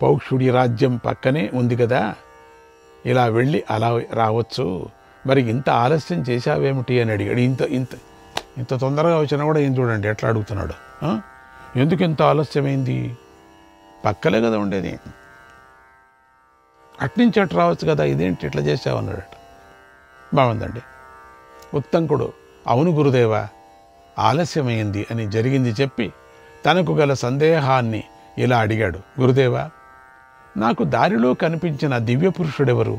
పౌక్షుడి రాజ్యం పక్కనే ఉంది కదా, ఇలా వెళ్ళి అలా రావచ్చు, మరి ఇంత ఆలస్యం చేశావేమిటి అని అడిగాడు. ఇంత తొందరగా వచ్చినా కూడా ఏం చూడండి ఎట్లా అడుగుతున్నాడు. ఎందుకు ఇంత ఆలస్యమైంది? పక్కలే కదా ఉండేది, అట్నుంచి అటు రావచ్చు కదా, ఇదేంటి ఇట్లా చేసావు అన్నాడట. బాగుందండి. ఉత్తంకుడు అవును గురుదేవా ఆలస్యమైంది అని జరిగింది చెప్పి తనకు గల సందేహాన్ని ఇలా అడిగాడు. గురుదేవా, నాకు దారిలో కనిపించిన దివ్య పురుషుడెవరు?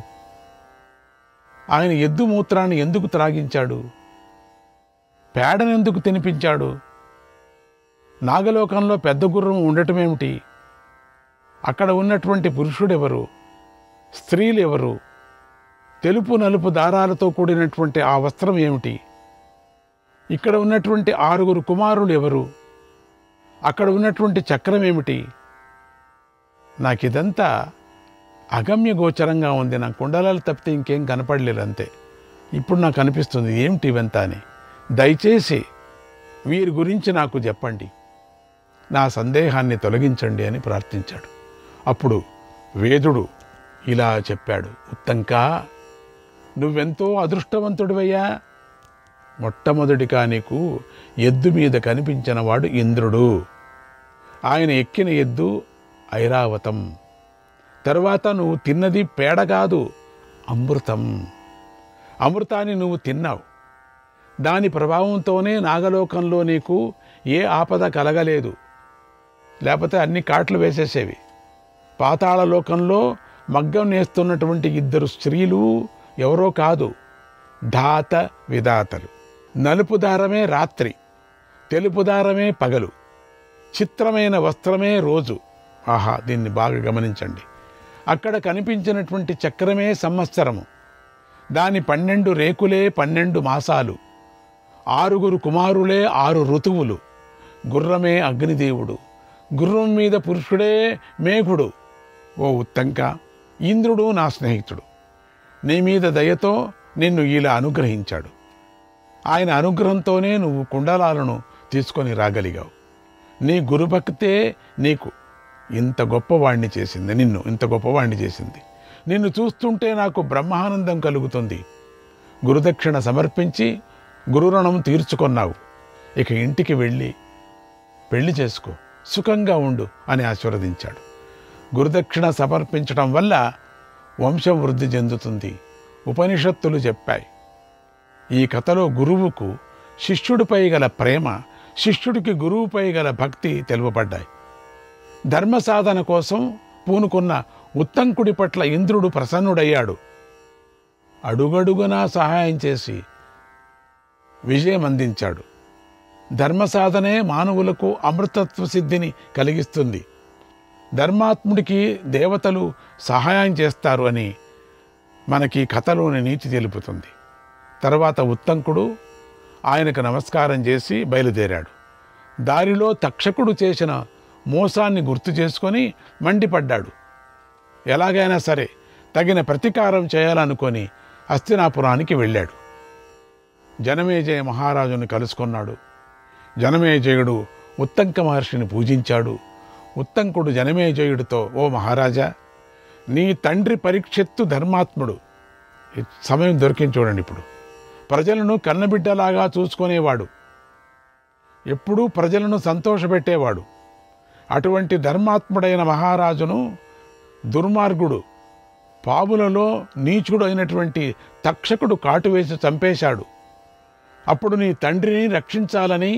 ఆయన ఎద్దు మూత్రాన్ని ఎందుకు త్రాగించాడు? పేడనెందుకు తినిపించాడు? నాగలోకంలో పెద్ద గుర్రం ఉండటమేమిటి? అక్కడ ఉన్నటువంటి పురుషుడెవరు? స్త్రీలు ఎవరు? తెలుపు నలుపు దారాలతో కూడినటువంటి ఆ వస్త్రం ఏమిటి? ఇక్కడ ఉన్నటువంటి 6 కుమారులు ఎవరు? అక్కడ ఉన్నటువంటి చక్రం ఏమిటి? నాకిదంతా అగమ్య గోచరంగా ఉంది. నా కుండలాలు తప్పితే ఇంకేం కనపడలేదు అంతే. ఇప్పుడు నాకు అనిపిస్తుంది ఏమిటి ఇవంతా అని. దయచేసి వీరి గురించి నాకు చెప్పండి, నా సందేహాన్ని తొలగించండి అని ప్రార్థించాడు. అప్పుడు వేదుడు ఇలా చెప్పాడు. ఉత్తంకా, నువ్వెంతో అదృష్టవంతుడివయ్యా. మొట్టమొదటిగా నీకు ఎద్దు మీద కనిపించిన వాడు ఇంద్రుడు. ఆయన ఎక్కిన ఎద్దు ఐరావతం. తరువాత నువ్వు తిన్నది పేడ కాదు, అమృతం. అమృతాన్ని నువ్వు తిన్నావు. దాని ప్రభావంతోనే నాగలోకంలో నీకు ఏ ఆపద కలగలేదు, లేకపోతే అన్ని కాట్లు వేసేసేవి. పాతాళలోకంలో మగ్గం నేస్తున్నటువంటి 2 స్త్రీలు ఎవరో కాదు, ధాత విధాతలు. నలుపు దారమే రాత్రి, తెలుపు దారమే పగలు, చిత్రమైన వస్త్రమే రోజు. ఆహా, దీన్ని బాగా గమనించండి. అక్కడ కనిపించినటువంటి చక్రమే సంవత్సరము, దాని 12 రేకులే 12 మాసాలు, 6 కుమారులే 6 ఋతువులు. గుర్రమే అగ్నిదేవుడు, గుర్రం మీద పురుషుడే మేఘుడు. ఓ ఉత్తంక, ఇంద్రుడు నా స్నేహితుడు. నీ మీద దయతో నిన్ను ఇలా అనుగ్రహించాడు. ఆయన అనుగ్రహంతోనే నువ్వు కుండలాలను తీసుకొని రాగలిగావు. నీ గురుభక్తే నీకు ఇంత గొప్పవాణ్ణి చేసింది, నిన్ను ఇంత గొప్పవాణ్ణి చేసింది. నిన్ను చూస్తుంటే నాకు బ్రహ్మానందం కలుగుతుంది. గురుదక్షిణ సమర్పించి గురు రుణం తీర్చుకొన్నావు. ఇక ఇంటికి వెళ్ళి పెళ్లి చేసుకో, సుఖంగా ఉండు అని ఆశీర్వదించాడు. గురుదక్షిణ సమర్పించడం వల్ల వంశం వృద్ధి చెందుతుంది. ఉపనిషత్తులు చెప్పాయి. ఈ కథలో గురువుకు శిష్యుడిపై గల ప్రేమ, శిష్యుడికి గురువుపై గల భక్తి తెలుపబడ్డాయి. ధర్మ సాధన కోసం పూనుకున్న ఉత్తంకుడి పట్ల ఇంద్రుడు ప్రసన్నుడయ్యాడు. అడుగడుగునా సహాయం చేసి విజయం అందించాడు. ధర్మ సాధనే మానవులకు అమృతత్వ సిద్ధిని కలిగిస్తుంది. ధర్మాత్ముడికి దేవతలు సహాయం చేస్తారు అని మనకి కథలోని నీతి తెలుపుతుంది. తర్వాత ఉత్తంకుడు ఆయనకు నమస్కారం చేసి బయలుదేరాడు. దారిలో తక్షకుడు చేసిన మోసాన్ని గుర్తు చేసుకొని మండిపడ్డాడు. ఎలాగైనా సరే తగిన ప్రతీకారం చేయాలనుకొని హస్తినాపురానికి వెళ్ళాడు. జనమేజయ మహారాజును కలుసుకున్నాడు. జనమేజయుడు ఉత్తంక మహర్షిని పూజించాడు. ఉత్తంకుడు జనమేజయుడితో, ఓ మహారాజా, నీ తండ్రి పరీక్షిత్తు ధర్మాత్ముడు. సమయం దొరికింది చూడండి. ఇప్పుడు ప్రజలను కన్నబిడ్డలాగా చూసుకునేవాడు, ఎప్పుడూ ప్రజలను సంతోషపెట్టేవాడు. అటువంటి ధర్మాత్ముడైన మహారాజును దుర్మార్గుడు, పావులలో నీచుడు అయినటువంటి తక్షకుడు కాటువేసి చంపేశాడు. అప్పుడు నీ తండ్రిని రక్షించాలని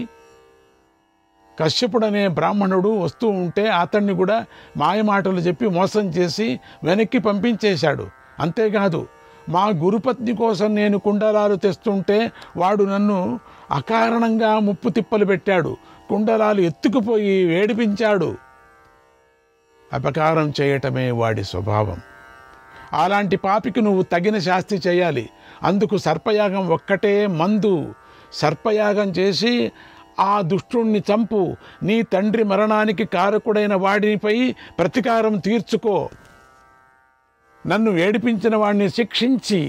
కశ్యపుడనే బ్రాహ్మణుడు వస్తూ ఉంటే అతన్ని కూడా మాయమాటలు చెప్పి మోసం చేసి వెనక్కి పంపించేశాడు. అంతేకాదు, మా గురుపత్ని కోసం నేను కుండలాలు తెస్తుంటే వాడు నన్ను అకారణంగా ముప్పు తిప్పలు పెట్టాడు. కుండలాలు ఎత్తుకుపోయి వేడిపించాడు. అపకారం చేయటమే వాడి స్వభావం. అలాంటి పాపికి నువ్వు తగిన శాస్తి చేయాలి. అందుకు సర్పయాగం ఒక్కటే మందు. సర్పయాగం చేసి ఆ దుష్టుణ్ణి చంపు. నీ తండ్రి మరణానికి కారకుడైన వాడిపై ప్రతీకారం తీర్చుకో. నన్ను ఏడిపించిన వాడిని శిక్షించి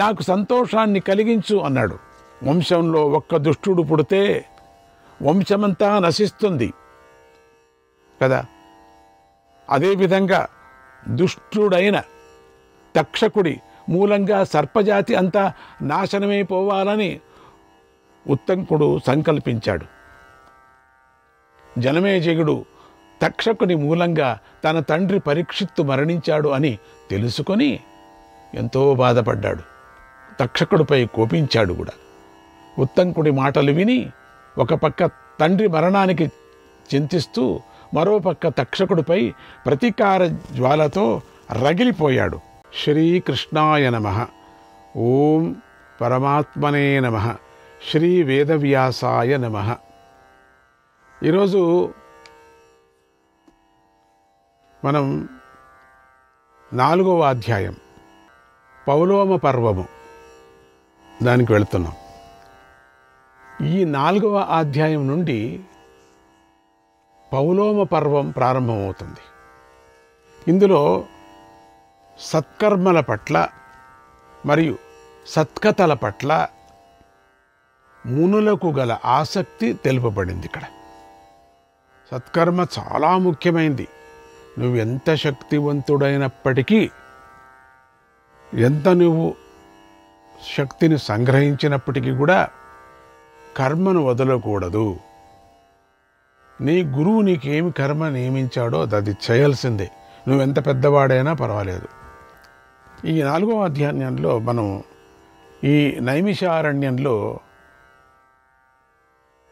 నాకు సంతోషాన్ని కలిగించు అన్నాడు. వంశంలో ఒక్క దుష్టుడు పుడితే వంశమంతా నశిస్తుంది కదా. అదేవిధంగా దుష్టుడైన తక్షకుడి మూలంగా సర్పజాతి అంతా నాశనమైపోవాలని ఉత్తంకుడు సంకల్పించాడు. జనమేజయుడు తక్షకుని మూలంగా తన తండ్రి పరీక్షిత్తు మరణించాడు అని తెలుసుకొని ఎంతో బాధపడ్డాడు. తక్షకుడిపై కోపించాడు కూడా. ఉత్తంకుడి మాటలు విని ఒక పక్క తండ్రి మరణానికి చింతిస్తూ మరోపక్క తక్షకుడిపై ప్రతీకార జ్వాలతో రగిలిపోయాడు. శ్రీకృష్ణాయ నమః. ఓం పరమాత్మనే నమః. శ్రీ వేదవ్యాసాయ నమః. ఈరోజు మనం 4వ అధ్యాయం పౌలోమ పర్వము దానికి వెళుతున్నాం. ఈ 4వ అధ్యాయం నుండి పౌలోమ పర్వం ప్రారంభమవుతుంది. ఇందులో సత్కర్మల పట్ల మరియు సత్కథల పట్ల మునులకు గల ఆసక్తి తెలుపబడింది. ఇక్కడ సత్కర్మ చాలా ముఖ్యమైనది. నువ్వు ఎంత శక్తివంతుడైనప్పటికీ, ఎంత నువ్వు శక్తిని సంగ్రహించినప్పటికీ కూడా కర్మను వదలకూడదు. నీ గురువు నీకేమి కర్మ నియమించాడో అది చేయాల్సిందే, నువ్వెంత పెద్దవాడైనా పర్వాలేదు. ఈ 4వ అధ్యాయంలో మనం ఈ నైమిషారణ్యంలో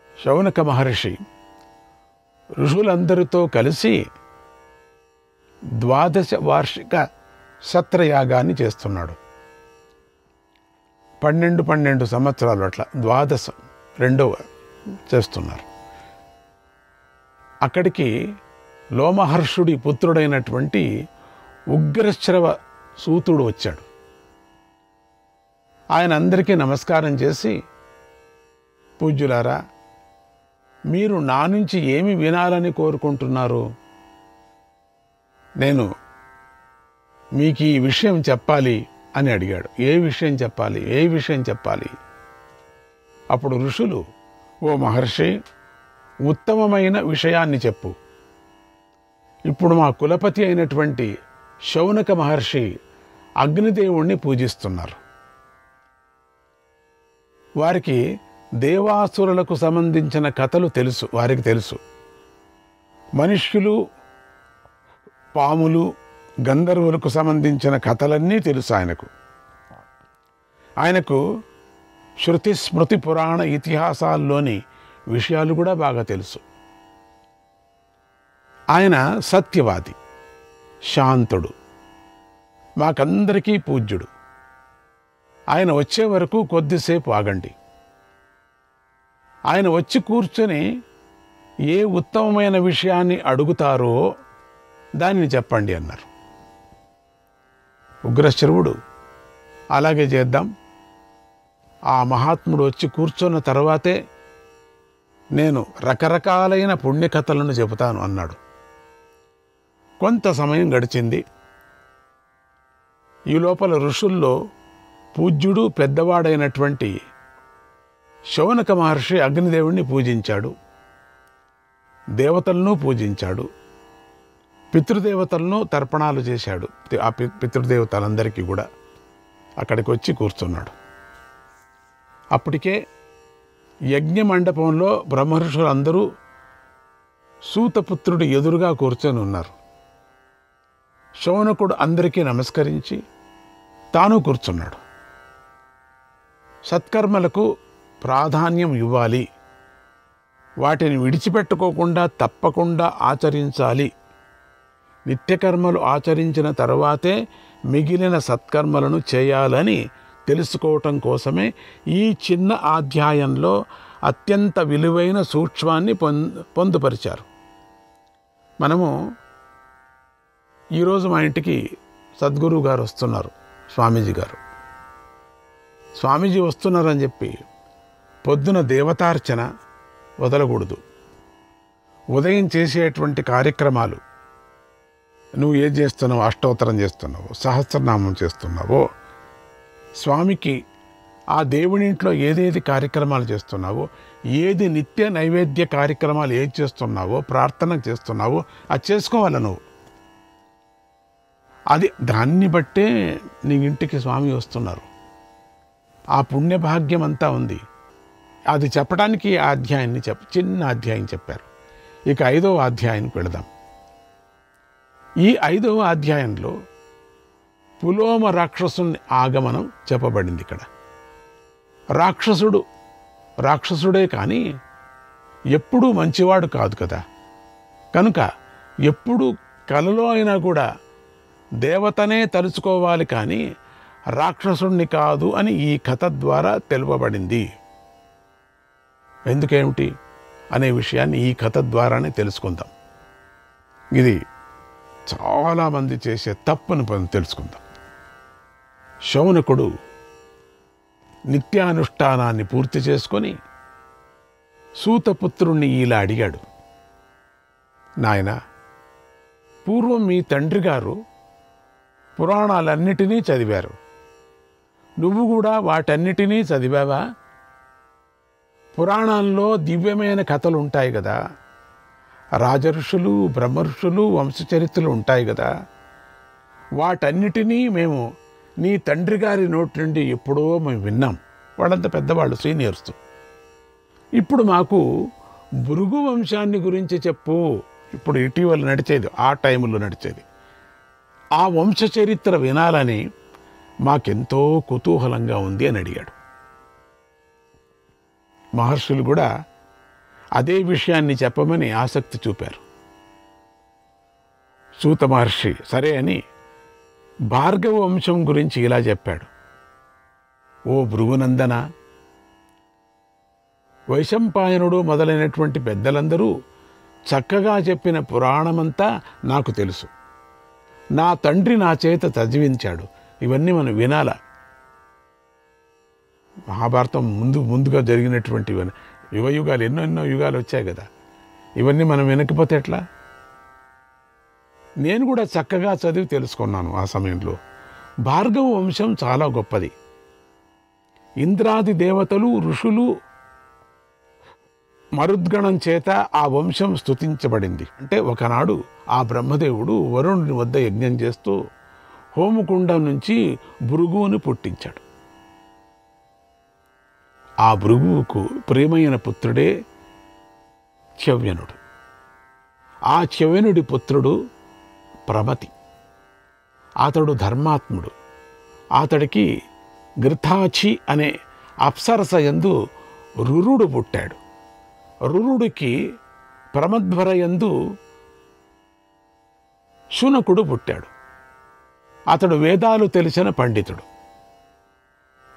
శౌనక మహర్షి ఋషులందరితో కలిసి 12 వార్షిక సత్రయాగాన్ని చేస్తున్నాడు. 12 సంవత్సరాలు అట్లా 12వ చేస్తున్నారు. అక్కడికి లోమహర్షుడి పుత్రుడైనటువంటి ఉగ్రశ్రవ సూతుడు వచ్చాడు. ఆయన అందరికీ నమస్కారం చేసి, పూజ్యులారా, మీరు నా నుంచి ఏమి వినాలని కోరుకుంటున్నారు? నేను మీకు ఈ విషయం చెప్పాలి అని అడిగాడు. ఏ విషయం చెప్పాలి? ఏ విషయం చెప్పాలి? అప్పుడు ఋషులు, ఓ మహర్షి, ఉత్తమమైన విషయాన్ని చెప్పు. ఇప్పుడు మా కులపతి అయినటువంటి శౌనక మహర్షి అగ్నిదేవుణ్ణి పూజిస్తున్నారు. వారికి దేవాసురులకు సంబంధించిన కథలు తెలుసు. వారికి తెలుసు. మనుష్యులు, పాములు, గంధర్వులకు సంబంధించిన కథలన్నీ తెలుసు ఆయనకు శృతి స్మృతి పురాణ ఇతిహాసాల్లోని విషయాలు కూడా బాగా తెలుసు. ఆయన సత్యవాది, శాంతుడు, మాకందరికీ పూజ్యుడు. ఆయన వచ్చే వరకు కొద్దిసేపు ఆగండి. ఆయన వచ్చి కూర్చొని ఏ ఉత్తమమైన విషయాన్ని అడుగుతారో దానిని చెప్పండి అన్నారు. ఉగ్రశ్రవుడు, అలాగే చేద్దాం. ఆ మహాత్ముడు వచ్చి కూర్చున్న తర్వాతే నేను రకరకాలైన పుణ్యకథలను చెబుతాను అన్నాడు. కొంత సమయం గడిచింది. ఈ లోపల ఋషుల్లో పూజ్యుడు, పెద్దవాడైనటువంటి శౌనక మహర్షి అగ్నిదేవుణ్ణి పూజించాడు. దేవతలను పూజించాడు. పితృదేవతలను తర్పణాలు చేశాడు. ఆ పితృదేవతలందరికీ కూడా అక్కడికి వచ్చి కూర్చున్నాడు. అప్పటికే యజ్ఞ మండపంలో బ్రహ్మర్షులందరూ సూతపుత్రుడు ఎదురుగా కూర్చొని ఉన్నారు. శౌనకుడు అందరికీ నమస్కరించి తాను కూర్చున్నాడు. సత్కర్మలకు ప్రాధాన్యం ఇవ్వాలి, వాటిని విడిచిపెట్టుకోకుండా తప్పకుండా ఆచరించాలి. నిత్యకర్మలు ఆచరించిన తర్వాతే మిగిలిన సత్కర్మలను చేయాలని తెలుసుకోవటం కోసమే ఈ చిన్న అధ్యాయంలో అత్యంత విలువైన సూక్ష్మాన్ని పొందుపరిచారు. మనము ఈరోజు మా ఇంటికి సద్గురువు గారు వస్తున్నారు, స్వామీజీ గారు. స్వామీజీ వస్తున్నారని చెప్పి పొద్దున దేవతార్చన వదలకూడదు. ఉదయం చేసేటువంటి కార్యక్రమాలు నువ్వు ఏం చేస్తున్నావు, అష్టోత్తరం చేస్తున్నావు, సహస్రనామం చేస్తున్నావో, స్వామికి ఆ దేవుని ఇంట్లో ఏదేది కార్యక్రమాలు చేస్తున్నావో, ఏది నిత్య నైవేద్య కార్యక్రమాలు ఏది చేస్తున్నావో, ప్రార్థన చేస్తున్నావో అది చేసుకోవాలి నువ్వు. అది దాన్ని బట్టే నీ ఇంటికి స్వామి వస్తున్నారు. ఆ పుణ్యభాగ్యం అంతా ఉంది. అది చెప్పడానికి ఆ అధ్యాయాన్ని చిన్న అధ్యాయం చెప్పారు. ఇక 5వ అధ్యాయానికి వెళదాం. ఈ 5వ అధ్యాయంలో పులోమ రాక్షసుని ఆగమనం చెప్పబడింది. ఇక్కడ రాక్షసుడే కానీ ఎప్పుడూ మంచివాడు కాదు కదా. కనుక ఎప్పుడు కలలో అయినా కూడా దేవతనే తలుచుకోవాలి కానీ రాక్షసుణ్ణి కాదు అని ఈ కథ ద్వారా తెలుపబడింది. ఎందుకేమిటి అనే విషయాన్ని ఈ కథ ద్వారానే తెలుసుకుందాం. ఇది చాలామంది చేసే తప్పును తెలుసుకుందాం. శౌనకుడు నిత్యానుష్ఠానాన్ని పూర్తి చేసుకొని సూతపుత్రుణ్ణి ఇలా అడిగాడు, నాయనా, పూర్వం మీ తండ్రి గారు పురాణాలన్నిటినీ చదివారు, నువ్వు కూడా వాటన్నిటినీ చదివావా? పురాణాల్లో దివ్యమైన కథలు ఉంటాయి కదా, రాజఋషులు, బ్రహ్మఋషులు, వంశచరిత్రలు ఉంటాయి కదా, వాటన్నిటినీ మేము నీ తండ్రి గారి నోటి నుండి ఎప్పుడో మేము విన్నాం. వాళ్ళంతా పెద్దవాళ్ళు, సీనియర్స్. ఇప్పుడు మాకు భృగు వంశాన్ని గురించి చెప్పు. ఇప్పుడు ఇటీవల నడిచేది, ఆ టైంలో నడిచేది ఆ వంశ చరిత్ర వినాలని మాకెంతో కుతూహలంగా ఉంది అని అడిగాడు. మహర్షులు కూడా అదే విషయాన్ని చెప్పమని ఆసక్తి చూపారు. సూత మహర్షి సరే అని భార్గవ వంశం గురించి ఇలా చెప్పాడు. ఓ భృగునందన, వైశంపాయనుడు మొదలైనటువంటి పెద్దలందరూ చక్కగా చెప్పిన పురాణమంతా నాకు తెలుసు. నా తండ్రి నా చేత చదివించాడు. ఇవన్నీ మనం వినాల. మహాభారతం ముందుగా జరిగినటువంటి యుగయుగాలు, ఎన్నో యుగాలు వచ్చాయి కదా, ఇవన్నీ మనం వినకపోతే ఎట్లా? నేను కూడా చక్కగా చదివి తెలుసుకున్నాను ఆ సమయంలో. భార్గవ వంశం చాలా గొప్పది. ఇంద్రాది దేవతలు, ఋషులు, మరుద్గణం చేత ఆ వంశం స్తుతించబడింది. అంటే ఒకనాడు ఆ బ్రహ్మదేవుడు వరుణుని వద్ద యజ్ఞం చేస్తూ హోమకుండం నుంచి భృగువుని పుట్టించాడు. ఆ భృగువుకు ప్రియమైన పుత్రుడే చ్యవ్యనుడు. ఆ చ్యవ్యనుడి పుత్రుడు ప్రమతి. అతడు ధర్మాత్ముడు. అతడికి గృథాచి అనే అప్సరస యందు రురుడు పుట్టాడు. రురుడికి ప్రమద్వర యందు శునకుడు పుట్టాడు. అతడు వేదాలు తెలిసిన పండితుడు.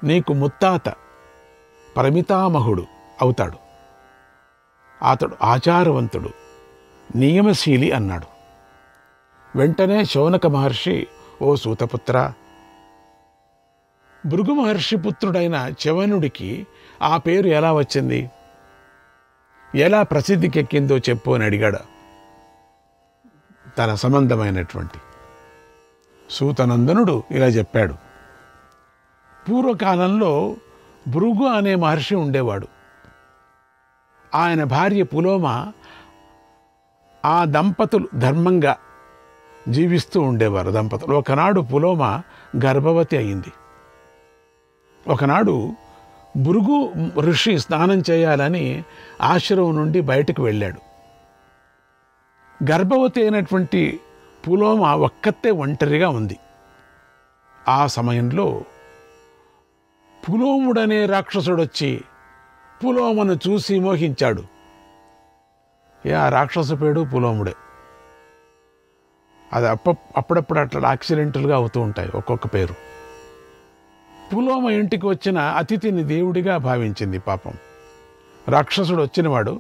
నీకు ముత్తాత పరిమితామహుడు అవుతాడు. అతడు ఆచారవంతుడు, నియమశీలి అన్నాడు. వెంటనే శౌనక మహర్షి, ఓ సూతపుత్ర, భృగు మహర్షి పుత్రుడైన చ్యవనుడికి ఆ పేరు ఎలా వచ్చింది, ఎలా ప్రసిద్ధికెక్కిందో చెప్పు అని అడిగాడు తన సంబంధమైనటువంటి సూతనందనుడు. ఇలా చెప్పాడు, పూర్వకాలంలో భృగు అనే మహర్షి ఉండేవాడు. ఆయన భార్య పులోమ. ఆ దంపతులు ధర్మంగా జీవిస్తూ ఉండేవారు దంపతులు. ఒకనాడు పులోమ గర్భవతి అయింది. ఒకనాడు భృగు ఋషి స్నానం చేయాలని ఆశ్రమం నుండి బయటకు వెళ్ళాడు. గర్భవతి అయినటువంటి పులోమ ఒక్కతే ఒంటరిగా ఉంది. ఆ సమయంలో పులోముడనే రాక్షసుడొచ్చి పులోమను చూసి మోహించాడు. ఆ రాక్షస పేరు పులోముడే. అది అప్పుడప్పుడు అట్లా యాక్సిడెంటల్గా అవుతూ ఉంటాయి ఒక్కొక్క పేరు. పులోమ ఇంటికి వచ్చిన అతిథిని దేవుడిగా భావించింది. పాపం రాక్షసుడు వచ్చినవాడు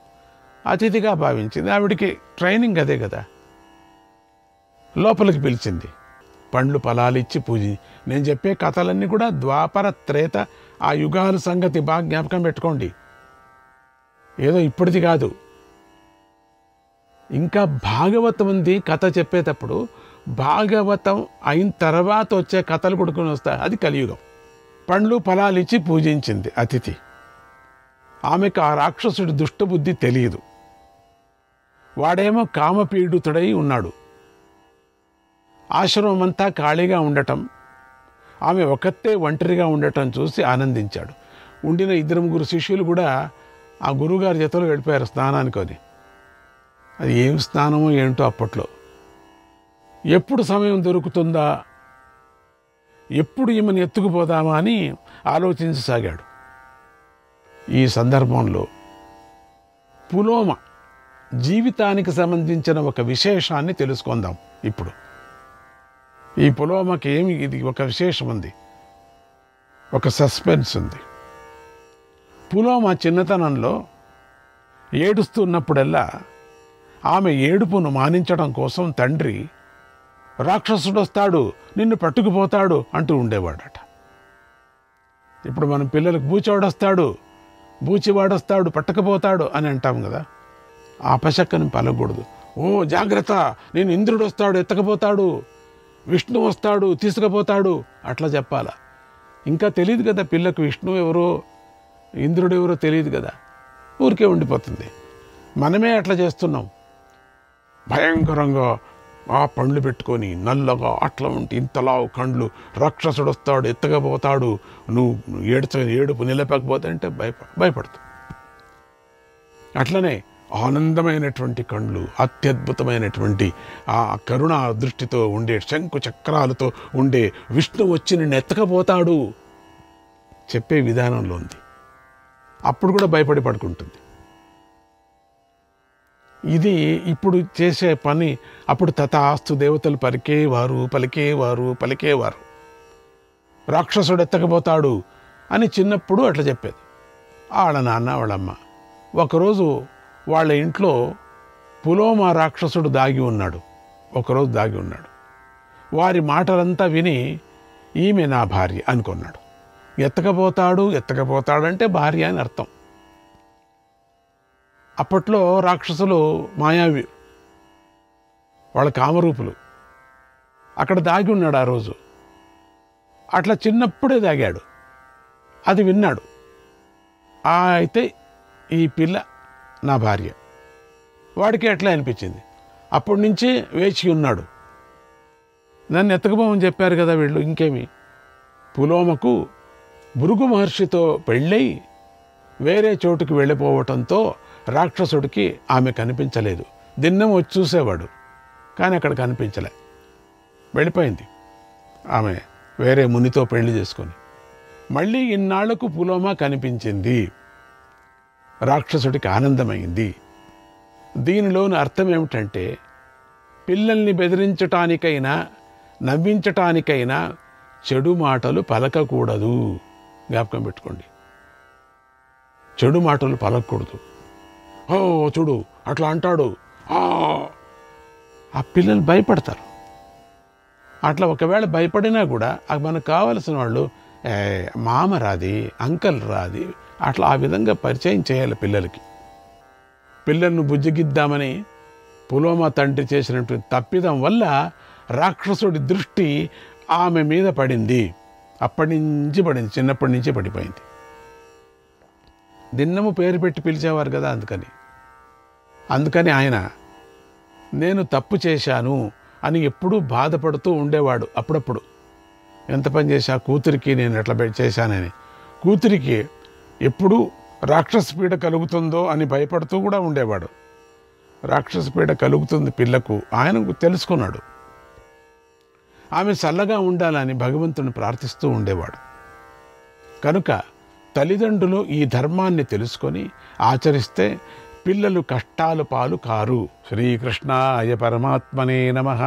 అతిథిగా భావించింది. ఆవిడికి ట్రైనింగ్ అదే కదా. లోపలికి పిలిచింది, పండ్లు ఫలాలిచ్చి నేను చెప్పే కథలన్నీ కూడా ద్వాపర త్రేత ఆ యుగాల సంగతి బాగా జ్ఞాపకం పెట్టుకోండి. ఏదో ఇప్పటిది కాదు. ఇంకా భాగవతం ఉంది. కథ చెప్పేటప్పుడు భాగవతం అయిన తర్వాత వచ్చే కథలు కొడుకుని వస్తాయి. అది కలియుగం. పండ్లు ఫలాలు ఇచ్చి పూజించింది అతిథి. ఆమెకు ఆ రాక్షసుడి దుష్టబుద్ధి తెలియదు. వాడేమో కామపీడితుడై ఉన్నాడు. ఆశ్రమం అంతా ఖాళీగా ఉండటం, ఆమె ఒక్కతే ఒంటరిగా ఉండటం చూసి ఆనందించాడు. ఉండిన 2-3 శిష్యులు కూడా ఆ గురువుగారి చేతులు గడిపారు స్నానానికి. అది ఏం స్నానమో ఏంటో అప్పట్లో. ఎప్పుడు సమయం దొరుకుతుందా, ఎప్పుడు ఈమెను ఎత్తుకుపోదామా అని ఆలోచించసాగాడు. ఈ సందర్భంలో పులోమ జీవితానికి సంబంధించిన ఒక విశేషాన్ని తెలుసుకుందాం. ఇప్పుడు ఈ పులోమకి ఏమి ఇది ఒక విశేషం ఉంది, ఒక సస్పెన్స్ ఉంది. పులోమ చిన్నతనంలో ఏడుస్తున్నప్పుడల్లా ఆమె ఏడుపును మానించడం కోసం తండ్రి రాక్షసుడు వస్తాడు, నిన్ను పట్టుకుపోతాడు అంటూ ఉండేవాడట. ఇప్పుడు మనం పిల్లలకు బూచివాడొస్తాడు, బూచివాడొస్తాడు, పట్టుకుపోతాడు అని అంటాం కదా. ఆ అపశక్కని పలకూడదు. ఓ జాగ్రత్త, నేను ఇంద్రుడు వస్తాడు, ఎత్తకపోతాడు, విష్ణు వస్తాడు, తీసుకుపోతాడు అట్లా చెప్పాలా. ఇంకా తెలియదు కదా పిల్లకు విష్ణు ఎవరో ఇంద్రుడు ఎవరో తెలియదు కదా, ఊరికే ఉండిపోతుంది. మనమే అట్లా చేస్తున్నాం. భయంకరంగా ఆ పండ్లు పెట్టుకొని నల్లగా అట్లా ఉంటే ఇంతలావు కండ్లు, రాక్షసుడు వస్తాడు, ఎత్తకపోతాడు, నువ్వు ఏడుపు నిలపకపోతే అంటే భయపడుతుంది. అట్లనే ఆనందమైనటువంటి కండ్లు, అత్యద్భుతమైనటువంటి ఆ కరుణ దృష్టితో ఉండే, శంకు చక్రాలతో ఉండే విష్ణు వచ్చి నిన్ను ఎత్తకపోతాడు చెప్పే విధానంలో ఉంది. అప్పుడు కూడా భయపడి పడుకుంటుంది. ఇది ఇప్పుడు చేసే పని. అప్పుడు తథాస్తు దేవతలు పలికేవారు. రాక్షసుడు ఎత్తకపోతాడు అని చిన్నప్పుడు అట్లా చెప్పేది వాళ్ళ నాన్న వాళ్ళమ్మ. ఒకరోజు వాళ్ళ ఇంట్లో పులోమ రాక్షసుడు దాగి ఉన్నాడు. వారి మాటలంతా విని ఈమె నా భార్య అనుకున్నాడు. ఎత్తకపోతాడంటే భార్య అని అర్థం. అప్పట్లో రాక్షసులు మాయావి, వాళ్ళ కామరూపులు. అక్కడ దాగి ఉన్నాడు ఆ రోజు. అట్లా చిన్నప్పుడే దాగాడు. అది విన్నాడు. అయితే ఈ పిల్ల నా భార్య. వాడికి ఎట్లా అనిపించింది. అప్పటి నుంచి వేచి ఉన్నాడు. నన్ను ఎత్తకపోమని చెప్పారు కదా వీళ్ళు, ఇంకేమి. పులోమకు భృగు మహర్షితో పెళ్ళై వేరే చోటుకి వెళ్ళిపోవటంతో రాక్షసుడికి ఆమె కనిపించలేదు. దిన్నం వచ్చి చూసేవాడు, కానీ అక్కడ కనిపించలే. వెళ్ళిపోయింది ఆమె వేరే మునితో పెళ్లి చేసుకొని. మళ్ళీ ఇన్నాళ్లకు పులోమ కనిపించింది. రాక్షసుడికి ఆనందమైంది. దీనిలోని అర్థం ఏమిటంటే, పిల్లల్ని బెదిరించటానికైనా నవ్వించటానికైనా చెడు మాటలు పలకకూడదు. జ్ఞాపకం పెట్టుకోండి, చెడు మాటలు పలకకూడదు. ఓ చూడు అట్లా అంటాడు, ఆ పిల్లలు భయపడతారు. అట్లా ఒకవేళ భయపడినా కూడా మనకు కావలసిన వాళ్ళు మామ రాది, అంకల్ రాది, అట్లా ఆ విధంగా పరిచయం చేయాలి పిల్లలకి. పిల్లలను బుజ్జగిద్దామని పులోమ తండ్రి చేసినటువంటి తప్పిదం వల్ల రాక్షసుడి దృష్టి ఆమె మీద పడింది. అప్పటి నుంచి పడింది, చిన్నప్పటి నుంచి పడిపోయింది. దిన్నము పేరు పెట్టి పిలిచేవారు కదా, అందుకని ఆయన నేను తప్పు చేశాను అని ఎప్పుడూ బాధపడుతూ ఉండేవాడు. అప్పుడప్పుడు ఎంత పని చేశా, కూతురికి నేను ఎట్లా చేశానని. కూతురికి ఎప్పుడూ రాక్షస పీడ కలుగుతుందో అని భయపడుతూ కూడా ఉండేవాడు. రాక్షస పీడ కలుగుతుంది పిల్లకు, ఆయనకు తెలుసుకున్నాడు. ఆమె చల్లగా ఉండాలని భగవంతుని ప్రార్థిస్తూ ఉండేవాడు. కనుక తల్లిదండ్రులు ఈ ధర్మాన్ని తెలుసుకొని ఆచరిస్తే పిల్లలు కష్టాల పాలు కారు. శ్రీకృష్ణాయ పరమాత్మనే నమః.